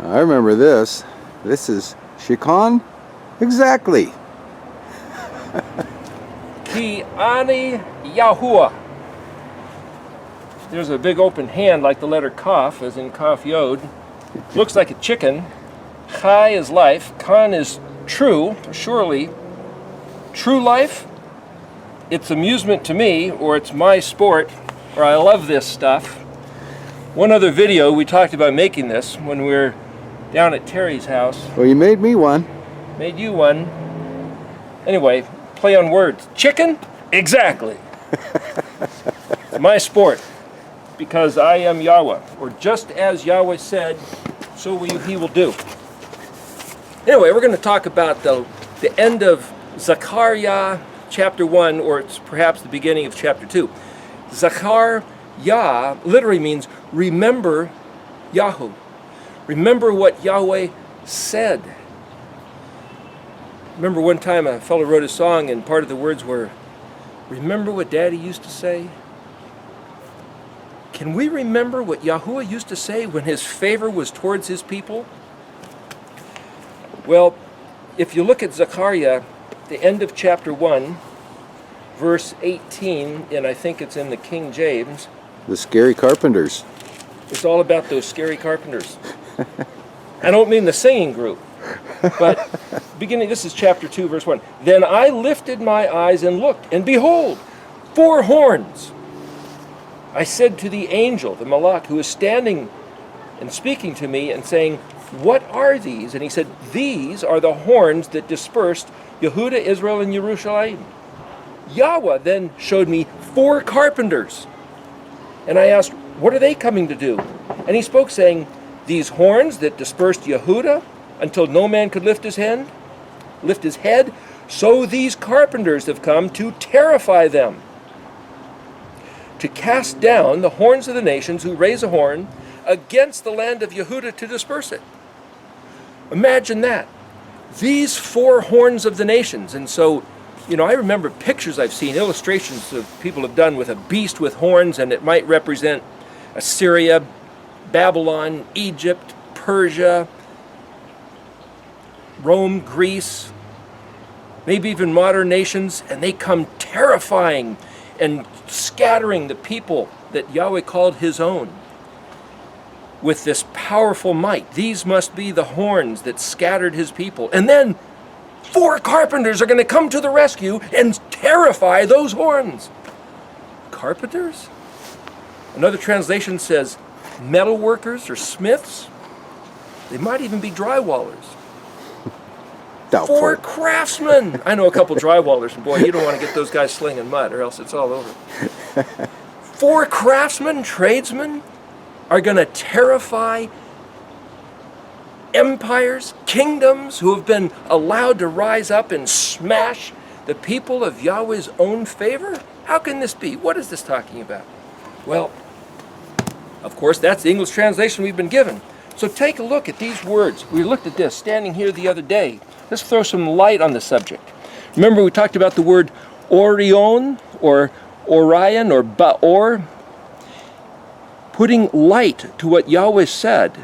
I remember this. This is Shikon? Exactly. Ki ani Yahuwah. There's a big open hand like the letter Kaf, as in Kaf Yod. Looks like a chicken. Chai is life. Kan is true, surely. True life, it's amusement to me, or it's my sport, or I love this stuff. One other video, we talked about making this when we were down at Terry's house. Well, you made me one. Made you one. Anyway, play on words. Chicken? Exactly. It's my sport, because I am Yahweh, or just as Yahweh said, so he will do. Anyway, we're going to talk about the end of Zakar-Yah chapter 1, or it's perhaps the beginning of chapter 2. Zakar-Yah literally means remember Yahu. Remember what Yahweh said. Remember one time a fellow wrote a song and part of the words were, remember what Daddy used to say? Can we remember what Yahuwah used to say when his favor was towards his people? Well, if you look at Zakar-Yah, the end of chapter 1, verse 18, and I think it's in the King James. The scary carpenters. It's all about those scary carpenters. I don't mean the singing group, but this is chapter 2, verse 1. Then I lifted my eyes and looked, and behold, 4 horns. I said to the angel, the Malach, who was standing and speaking to me and saying, what are these? And he said, these are the horns that dispersed Yehuda, Israel, and Jerusalem. Yahweh then showed me 4 carpenters. And I asked, what are they coming to do? And he spoke, saying, these horns that dispersed Yehuda until no man could lift his head, so these carpenters have come to terrify them, to cast down the horns of the nations who raise a horn against the land of Yehuda to disperse it. Imagine that. These 4 horns of the nations. And so, I remember pictures I've seen, illustrations that people have done with a beast with horns, and it might represent Assyria, Babylon, Egypt, Persia, Rome, Greece, maybe even modern nations, and they come terrifying and scattering the people that Yahweh called his own with this powerful might. These must be the horns that scattered his people. And then 4 carpenters are going to come to the rescue and terrify those horns. Carpenters? Another translation says metal workers or smiths. They might even be drywallers. Doubtful. 4 craftsmen. I know a couple drywallers, and boy, you don't want to get those guys slinging mud or else it's all over. 4 craftsmen, tradesmen, are going to terrify empires, kingdoms who have been allowed to rise up and smash the people of Yahweh's own favor? How can this be? What is this talking about? Well, of course, that's the English translation we've been given. So take a look at these words. We looked at this standing here the other day. Let's throw some light on the subject. Remember we talked about the word Orion or Orion or Baor, putting light to what Yahweh said.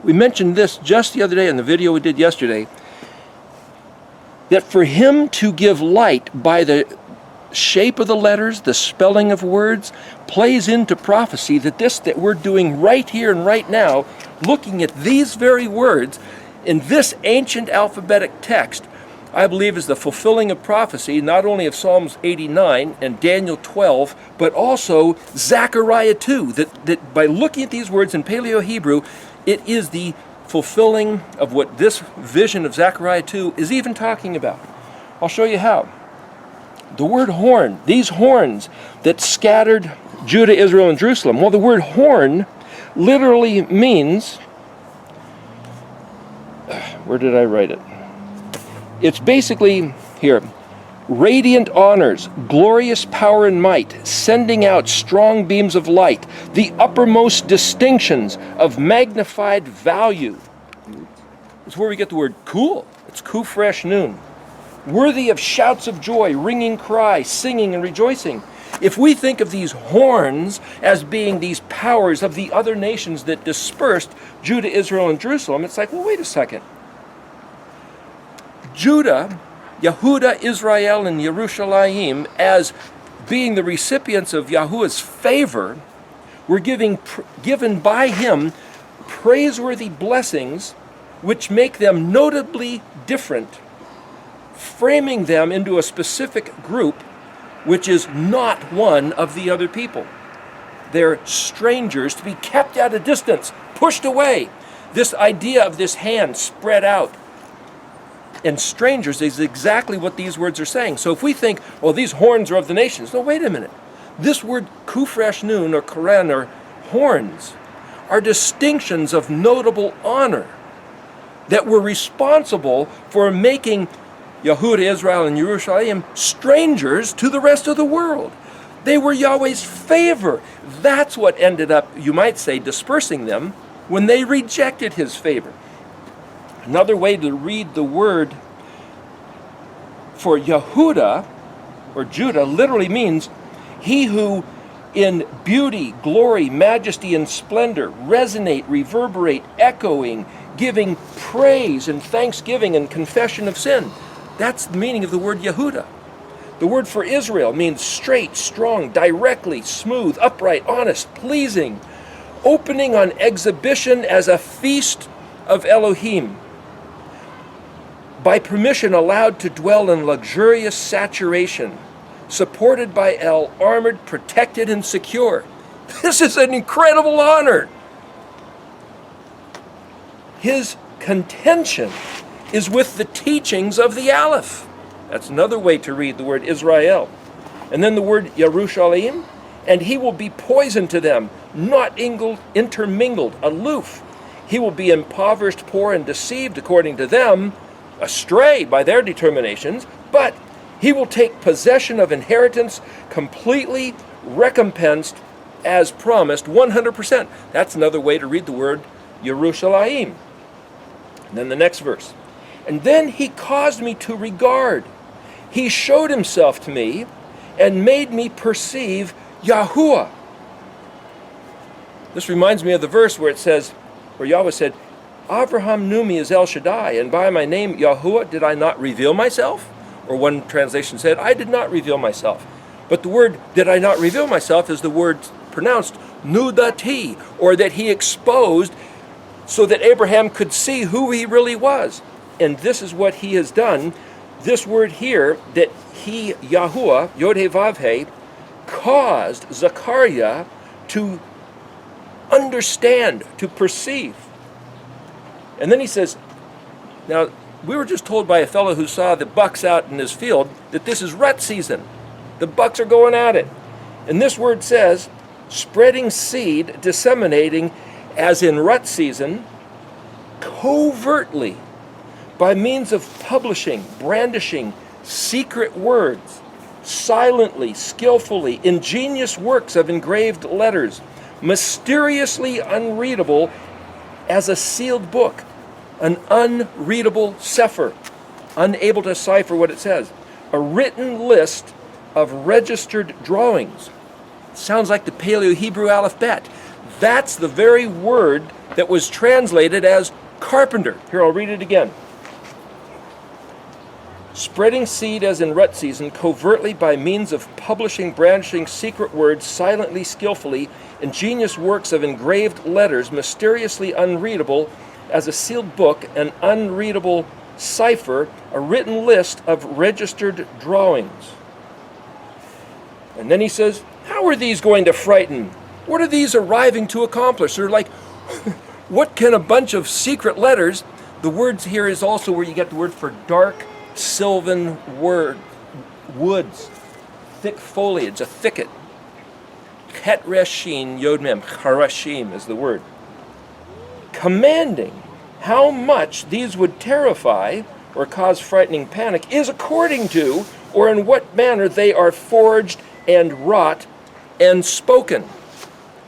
We mentioned this just the other day in the video we did yesterday, that for him to give light by the shape of the letters, the spelling of words, plays into prophecy that we're doing right here and right now, looking at these very words in this ancient alphabetic text, I believe is the fulfilling of prophecy, not only of Psalms 89 and Daniel 12, but also Zechariah 2, that by looking at these words in Paleo Hebrew, it is the fulfilling of what this vision of Zechariah 2 is even talking about. I'll show you how. The word horn, these horns that scattered Judah, Israel, and Jerusalem. Well, the word horn literally means, where did I write it? It's basically, here, radiant honors, glorious power and might, sending out strong beams of light, the uppermost distinctions of magnified value. It's where we get the word cool. It's kufresh noon. Worthy of shouts of joy, ringing cry, singing and rejoicing. If we think of these horns as being these powers of the other nations that dispersed Judah, Israel, and Jerusalem, it's like, well, wait a second. Judah, Yehuda, Israel, and Yerushalayim, as being the recipients of Yahuwah's favor, were given by him praiseworthy blessings which make them notably different, framing them into a specific group which is not one of the other people. They're strangers to be kept at a distance, pushed away. This idea of this hand spread out and strangers is exactly what these words are saying. So if we think, well, these horns are of the nations, no, wait a minute. This word kufresh nun or karen or horns are distinctions of notable honor that were responsible for making Yehuda, Israel, and Jerusalem strangers to the rest of the world. They were Yahweh's favor. That's what ended up, you might say, dispersing them when they rejected his favor. Another way to read the word for Yehuda, or Judah, literally means he who in beauty, glory, majesty, and splendor resonate, reverberate, echoing, giving praise and thanksgiving and confession of sin. That's the meaning of the word Yehuda. The word for Israel means straight, strong, directly, smooth, upright, honest, pleasing, opening on exhibition as a feast of Elohim. By permission allowed to dwell in luxurious saturation, supported by El, armored, protected, and secure. This is an incredible honor. His contention is with the teachings of the Aleph. That's another way to read the word Israel. And then the word Yerushalayim, and he will be poison to them, not intermingled, aloof. He will be impoverished, poor, and deceived according to them, astray by their determinations, but he will take possession of inheritance completely recompensed as promised 100%. That's another way to read the word Yerushalayim. And then the next verse. And then he caused me to regard. He showed himself to me and made me perceive Yahuwah. This reminds me of the verse where it says, where Yahweh said, Abraham knew me as El Shaddai, and by my name Yahuwah did I not reveal myself? Or one translation said, I did not reveal myself. But the word did I not reveal myself is the word pronounced nudati, or that he exposed so that Abraham could see who he really was. And this is what he has done. This word here, that he, Yahuwah, Yod-He-Vav-He, caused Zakar-Yah to understand, to perceive. And then he says, now, we were just told by a fellow who saw the bucks out in his field that this is rut season. The bucks are going at it. And this word says, spreading seed, disseminating, as in rut season, covertly, by means of publishing, brandishing, secret words, silently, skillfully, ingenious works of engraved letters, mysteriously unreadable as a sealed book, an unreadable sefer, unable to decipher what it says, a written list of registered drawings. Sounds like the Paleo Hebrew Aleph-Bet. That's the very word that was translated as carpenter. Here, I'll read it again. Spreading seed as in rut season, covertly by means of publishing, brandishing secret words, silently, skillfully, ingenious works of engraved letters, mysteriously unreadable as a sealed book, an unreadable cipher, a written list of registered drawings. And then he says, how are these going to frighten? What are these arriving to accomplish? They're like, what can a bunch of secret letters, the words here is also where you get the word for dark, sylvan woods, thick foliage, a thicket. Chet reshin yod mem, charashim is the word. Commanding how much these would terrify or cause frightening panic is according to, or in what manner they are forged and wrought and spoken.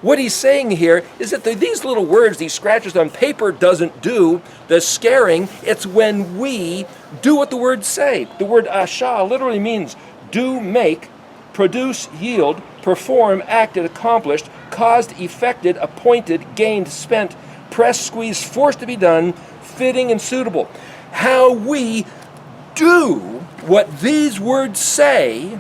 What he's saying here is that these little words, these scratches on paper, doesn't do the scaring. It's when we do what the words say. The word asha literally means do, make, produce, yield, perform, acted, accomplished, caused, effected, appointed, gained, spent, pressed, squeezed, forced to be done, fitting, and suitable. How we do what these words say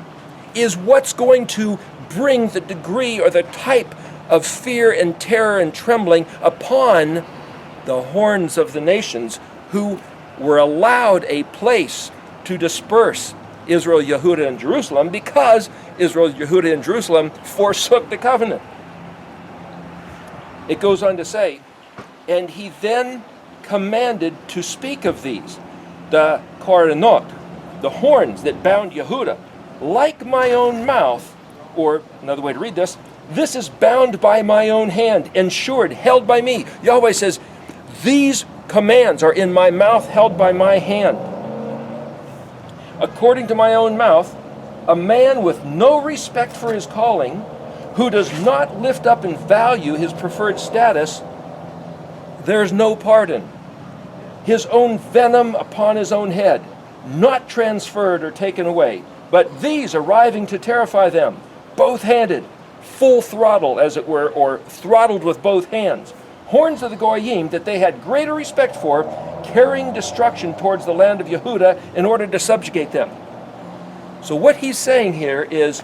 is what's going to bring the degree or the type of fear and terror and trembling upon the horns of the nations who were allowed a place to disperse Israel, Yehudah, and Jerusalem because Israel, Yehudah, and Jerusalem forsook the covenant. It goes on to say, and he then commanded to speak of these, the koronot, the horns that bound Yehudah, like my own mouth, or another way to read this, this is bound by my own hand, ensured, held by me. Yahweh says, these commands are in my mouth, held by my hand. According to my own mouth, a man with no respect for his calling, who does not lift up and value his preferred status, there's no pardon. His own venom upon his own head, not transferred or taken away, but these arriving to terrify them, both-handed, full throttle, as it were, or throttled with both hands. Horns of the Goyim that they had greater respect for, carrying destruction towards the land of Yehudah in order to subjugate them. So what he's saying here is,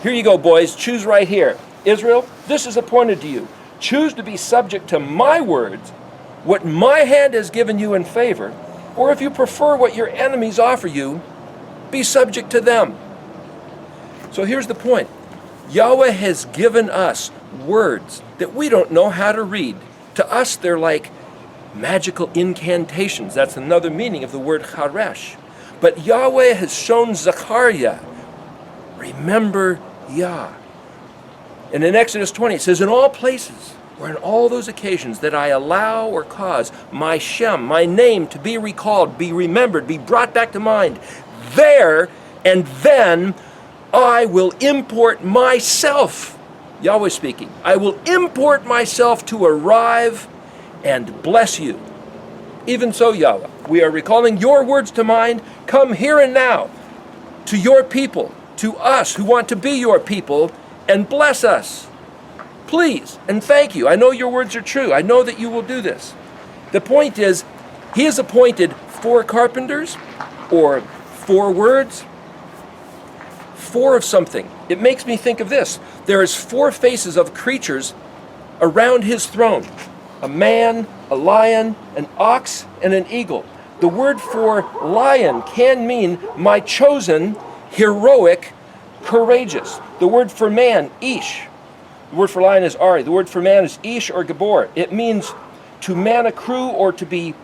here you go, boys, choose right here. Israel, this is appointed to you. Choose to be subject to my words, what my hand has given you in favor, or if you prefer what your enemies offer you, be subject to them. So here's the point. Yahweh has given us words that we don't know how to read. To us, they're like magical incantations. That's another meaning of the word charesh. But Yahweh has shown Zakar-Yah, remember Yah. And in Exodus 20, it says, in all places, or in all those occasions that I allow or cause my Shem, my name, to be recalled, be remembered, be brought back to mind, there and then I will import myself, Yahweh speaking, I will import myself to arrive and bless you. Even so, Yahweh, we are recalling your words to mind. Come here and now to your people, to us who want to be your people, and bless us. Please, and thank you. I know your words are true. I know that you will do this. The point is, he has appointed 4 carpenters, or 4 words, 4 of something. It makes me think of this. There is 4 faces of creatures around his throne. A man, a lion, an ox, and an eagle. The word for lion can mean my chosen, heroic, courageous. The word for man, ish. The word for lion is Ari. The word for man is Ish or Gabor. It means to man a crew or to be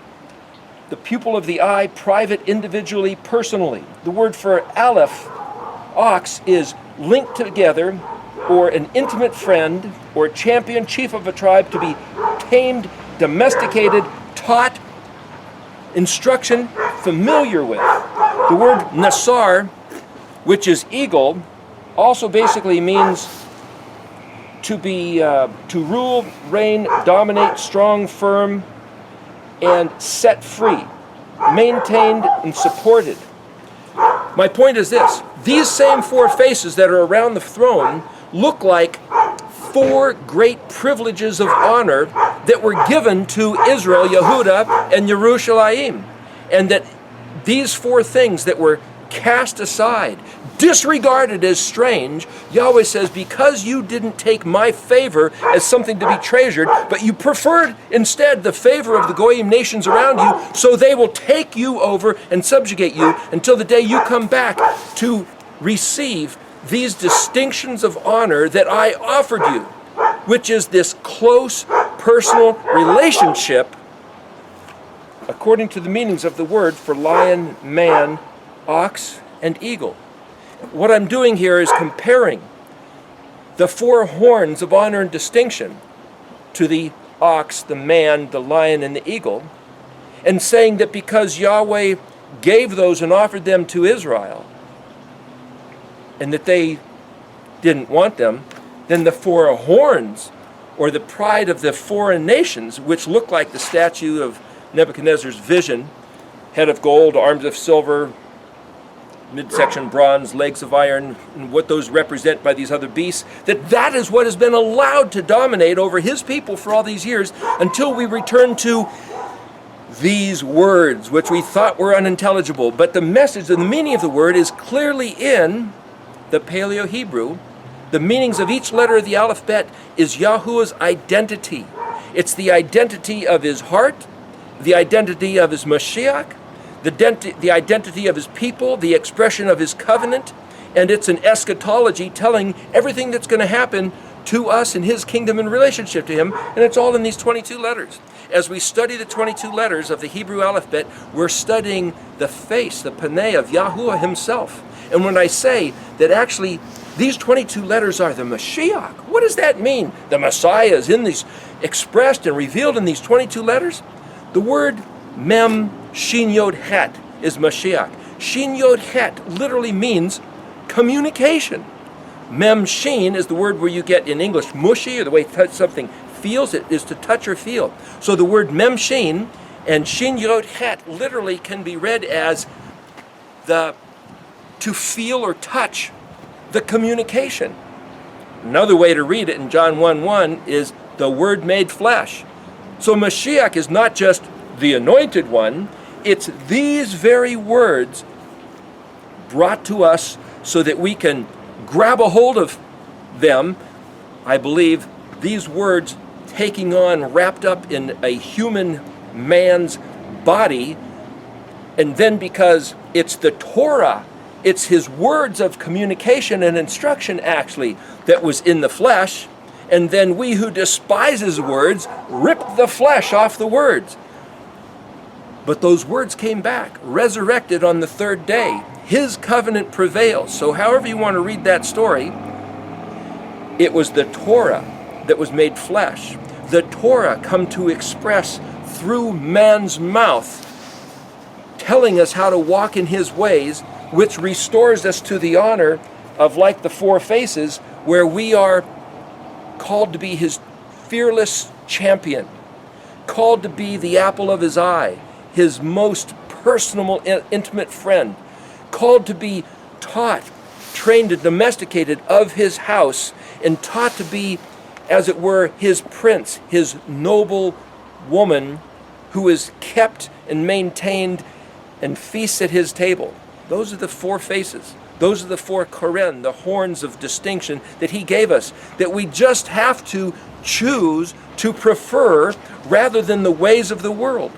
the pupil of the eye, private, individually, personally. The word for aleph, ox, is linked together or an intimate friend or champion, chief of a tribe, to be tamed, domesticated, taught, instruction, familiar with. The word nasar, which is eagle, also basically means to be, to rule, reign, dominate, strong, firm, and set free, maintained and supported. My point is this. These same 4 faces that are around the throne look like 4 great privileges of honor that were given to Israel, Yehudah, and Yerushalayim. And that these 4 things that were cast aside, disregarded as strange, Yahweh says, because you didn't take my favor as something to be treasured, but you preferred instead the favor of the Goyim nations around you, so they will take you over and subjugate you until the day you come back to receive these distinctions of honor that I offered you, which is this close personal relationship according to the meanings of the word for lion, man, ox, and eagle. What I'm doing here is comparing the 4 horns of honor and distinction to the ox, the man, the lion, and the eagle, and saying that because Yahweh gave those and offered them to Israel, and that they didn't want them, then the 4 horns, or the pride of the foreign nations, which look like the statue of Nebuchadnezzar's vision, head of gold, arms of silver, midsection bronze, legs of iron, and what those represent by these other beasts, that is what has been allowed to dominate over his people for all these years until we return to these words, which we thought were unintelligible. But the message and the meaning of the word is clearly in the Paleo Hebrew. The meanings of each letter of the Aleph-Bet is Yahuwah's identity. It's the identity of his heart, the identity of his Mashiach, the identity of his people, the expression of his covenant, and it's an eschatology telling everything that's going to happen to us in his kingdom in relationship to him, and it's all in these 22 letters. As we study the 22 letters of the Hebrew Aleph-Bet, we're studying the face, the paneh of Yahuwah himself. And when I say that actually these 22 letters are the Mashiach, what does that mean? The Messiah is in these, expressed and revealed in these 22 letters? The word Mem Shin Yod Het is Mashiach. Shin Yod Het literally means communication. Mem Shin is the word where you get in English mushy, or the way something feels, it is to touch or feel. So the word Mem Shin and Shin Yod Het literally can be read as the to feel or touch the communication. Another way to read it in John 1:1 is the Word made flesh. So Mashiach is not just the anointed one, it's these very words brought to us so that we can grab a hold of them. I believe these words taking on, wrapped up in a human man's body, and then because it's the Torah, it's his words of communication and instruction actually that was in the flesh, and then we who despise his words ripped the flesh off the words. But those words came back, resurrected on the third day. His covenant prevails. So however you want to read that story, it was the Torah that was made flesh. The Torah come to express through man's mouth, telling us how to walk in his ways, which restores us to the honor of, like the four faces, where we are called to be his fearless champion, called to be the apple of his eye, his most personal, intimate friend, called to be taught, trained, and domesticated of his house, and taught to be, as it were, his prince, his noble woman who is kept and maintained and feasts at his table. Those are the four faces. Those are the four koren, the horns of distinction that he gave us, that we just have to choose to prefer rather than the ways of the world.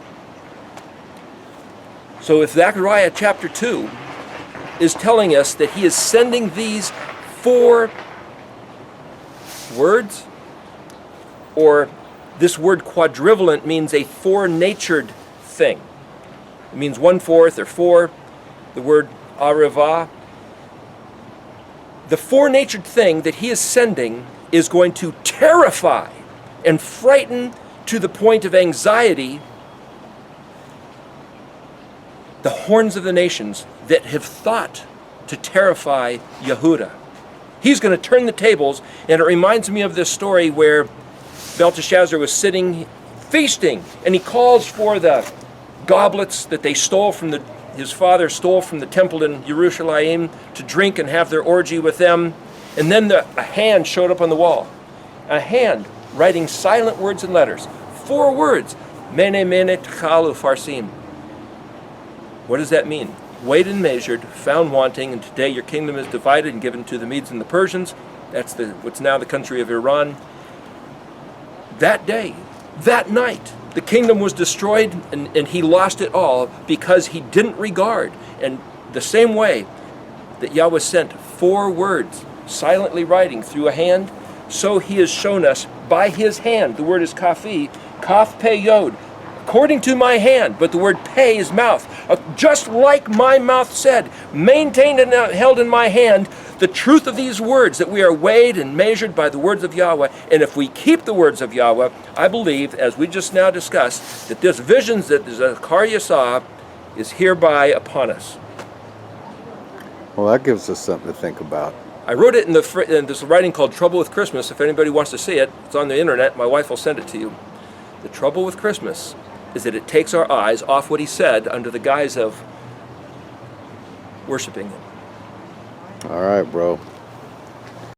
So if Zechariah chapter 2 is telling us that he is sending these four words, or this word quadrivalent means a four-natured thing. It means 1/4 or four. The word areva. The four-natured thing that he is sending is going to terrify and frighten to the point of anxiety the horns of the nations that have thought to terrify Yehudah. He's going to turn the tables, and it reminds me of this story where Belteshazzar was sitting feasting, and he calls for the goblets that they stole from his father stole from the temple in Jerusalem to drink and have their orgy with them. And then a hand showed up on the wall. A hand writing silent words and letters. 4 words. Mene mene techalu farsim. What does that mean? Weighed and measured, found wanting, and today your kingdom is divided and given to the Medes and the Persians. That's what's now the country of Iran. That day, that night, the kingdom was destroyed, and he lost it all because he didn't regard. And the same way that Yahweh sent 4 words, silently writing through a hand, so he has shown us by his hand. The word is kafi, kaf pe yod, according to my hand, but the word pe is mouth. Just like my mouth said, maintained and held in my hand, the truth of these words, that we are weighed and measured by the words of Yahweh. And if we keep the words of Yahweh, I believe, as we just now discussed, that this vision that Zakar-Yah saw is hereby upon us. Well, that gives us something to think about. I wrote it in this writing called Trouble with Christmas. If anybody wants to see it, it's on the internet. My wife will send it to you. The trouble with Christmas is that it takes our eyes off what he said under the guise of worshiping Him. All right, bro.